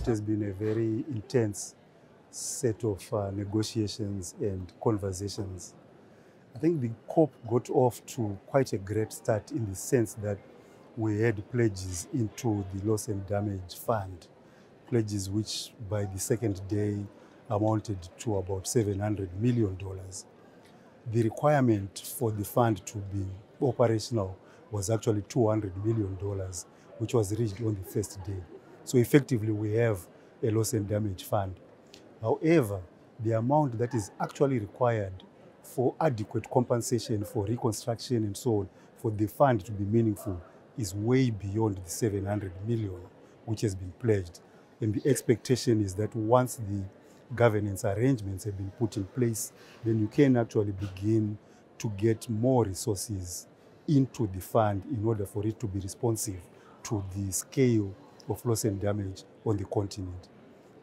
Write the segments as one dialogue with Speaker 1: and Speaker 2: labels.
Speaker 1: has been a very intense set of negotiations and conversations. I think the COP got off to quite a great start in the sense that we had pledges into the loss and damage fund, pledges which by the second day amounted to about $700 million. The requirement for the fund to be operational was actually $200 million, which was reached on the first day. So effectively, we have a loss and damage fund. However, the amount that is actually required for adequate compensation for reconstruction and so on, for the fund to be meaningful, is way beyond the 700 million, which has been pledged. And the expectation is that once the governance arrangements have been put in place, then you can actually begin to get more resources into the fund in order for it to be responsive to the scale of loss and damage on the continent.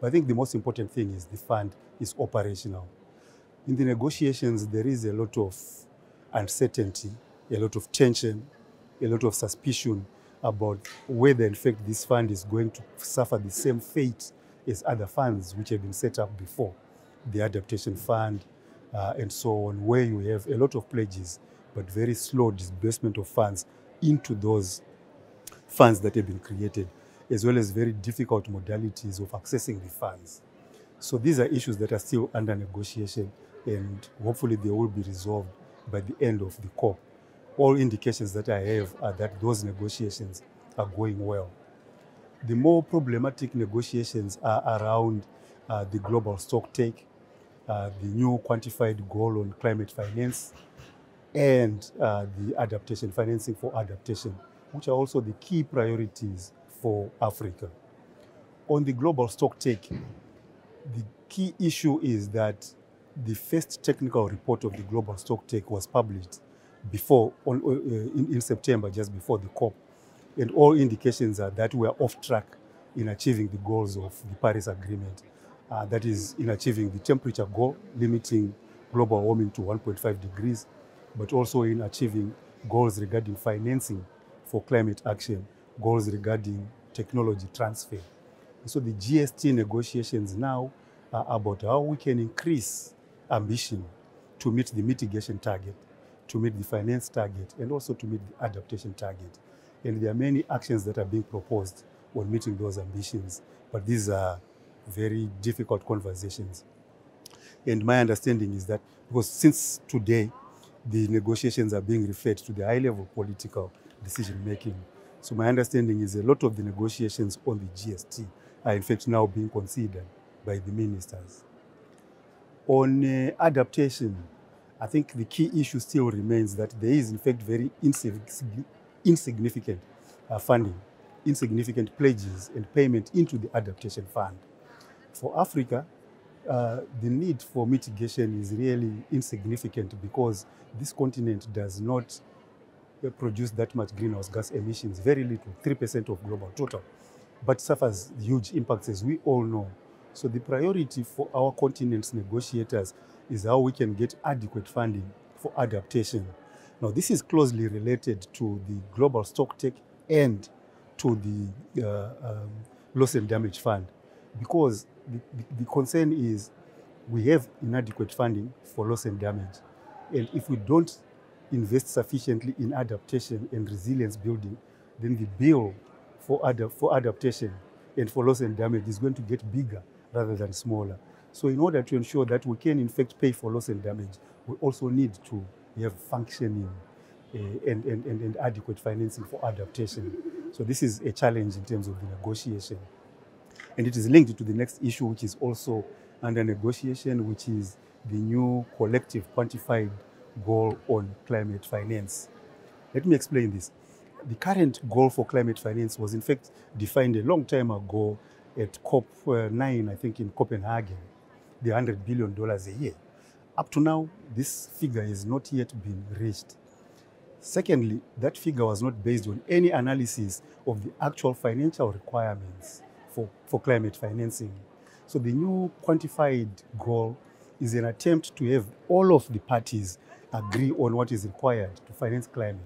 Speaker 1: But I think the most important thing is the fund is operational. In the negotiations, there is a lot of uncertainty, a lot of tension, a lot of suspicion about whether in fact this fund is going to suffer the same fate as other funds which have been set up before, the adaptation fund and so on, where you have a lot of pledges but very slow disbursement of funds into those funds that have been created, as well as very difficult modalities of accessing the funds. So these are issues that are still under negotiation, and hopefully they will be resolved by the end of the COP. All indications that I have are that those negotiations are going well. The more problematic negotiations are around the global stocktake, the new quantified goal on climate finance, and the adaptation, financing for adaptation, which are also the key priorities for Africa. On the global stocktake, the key issue is that the first technical report of the global stocktake was published before, in September, just before the COP. And all indications are that we are off track in achieving the goals of the Paris Agreement. That is, in achieving the temperature goal, limiting global warming to 1.5 degrees, but also in achieving goals regarding financing for climate action, goals regarding technology transfer. So the GST negotiations now are about how we can increase ambition to meet the mitigation target, to meet the finance target, and also to meet the adaptation target. And there are many actions that are being proposed on meeting those ambitions, but these are very difficult conversations. And my understanding is that, because since today, the negotiations are being referred to the high-level political decision-making. So my understanding is a lot of the negotiations on the GST are in fact now being considered by the ministers. On adaptation, I think the key issue still remains that there is in fact very insignificant funding, insignificant pledges and payment into the adaptation fund. For Africa, the need for mitigation is really insignificant because this continent does not produce that much greenhouse gas emissions, very little, 3% of global total, but suffers huge impacts, as we all know. So the priority for our continent's negotiators is how we can get adequate funding for adaptation. Now, this is closely related to the global stocktake and to the loss and damage fund, because the concern is we have inadequate funding for loss and damage. And if we don't invest sufficiently in adaptation and resilience building, then the bill for adaptation and for loss and damage is going to get bigger rather than smaller. So in order to ensure that we can in fact pay for loss and damage, we also need to have functioning and adequate financing for adaptation. So this is a challenge in terms of the negotiation. And it is linked to the next issue, which is also under negotiation, which is the new collective quantified goal on climate finance. Let me explain this. The current goal for climate finance was in fact defined a long time ago at COP28, I think in Copenhagen, the $100 billion a year. Up to now, this figure has not yet been reached. Secondly, that figure was not based on any analysis of the actual financial requirements for climate financing. So the new quantified goal is an attempt to have all of the parties agree on what is required to finance climate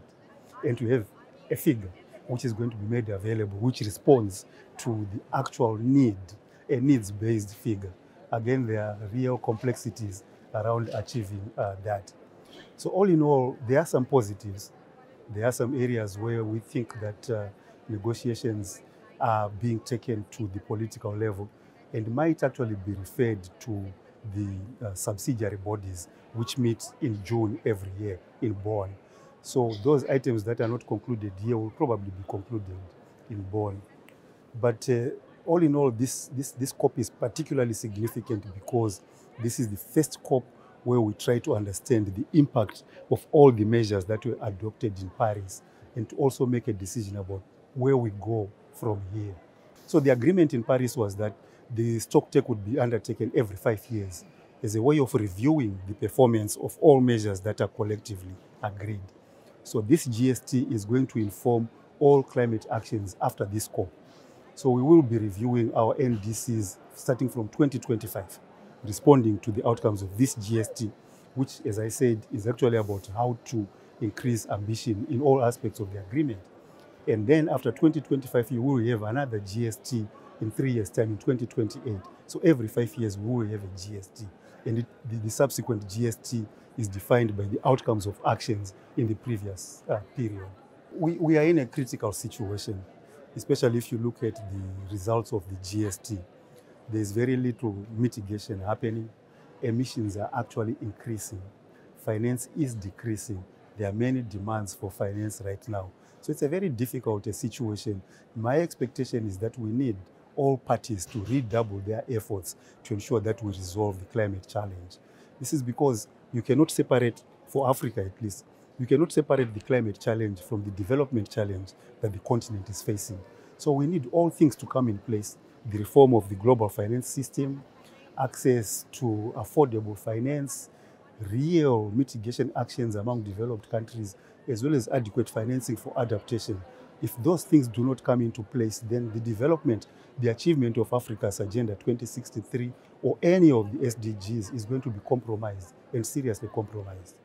Speaker 1: and to have a figure which is going to be made available, which responds to the actual need a needs-based figure. Again, there are real complexities around achieving that. So all in all, there are some positives. There are some areas where we think that negotiations are being taken to the political level and might actually be referred to the subsidiary bodies which meet in June every year in Bonn. So those items that are not concluded here will probably be concluded in Bonn. But all in all, this COP is particularly significant because this is the first COP where we try to understand the impact of all the measures that were adopted in Paris and to also make a decision about where we go from here. So the agreement in Paris was that the stocktake would be undertaken every 5 years as a way of reviewing the performance of all measures that are collectively agreed. So this GST is going to inform all climate actions after this COP. So we will be reviewing our NDCs starting from 2025, responding to the outcomes of this GST, which, as I said, is actually about how to increase ambition in all aspects of the agreement. And then after 2025, you will have another GST in 3 years' time, in 2028. So every 5 years, we will have a GST. And the subsequent GST is defined by the outcomes of actions in the previous period. We are in a critical situation, especially if you look at the results of the GST. There's very little mitigation happening. Emissions are actually increasing. Finance is decreasing. There are many demands for finance right now. So it's a very difficult situation. My expectation is that we need all parties to redouble their efforts to ensure that we resolve the climate challenge. This is because you cannot separate, for Africa at least, you cannot separate the climate challenge from the development challenge that the continent is facing. So we need all things to come in place. The reform of the global finance system, access to affordable finance, real mitigation actions among developed countries, as well as adequate financing for adaptation. If those things do not come into place, then the development, the achievement of Africa's Agenda 2063 or any of the SDGs is going to be compromised and seriously compromised.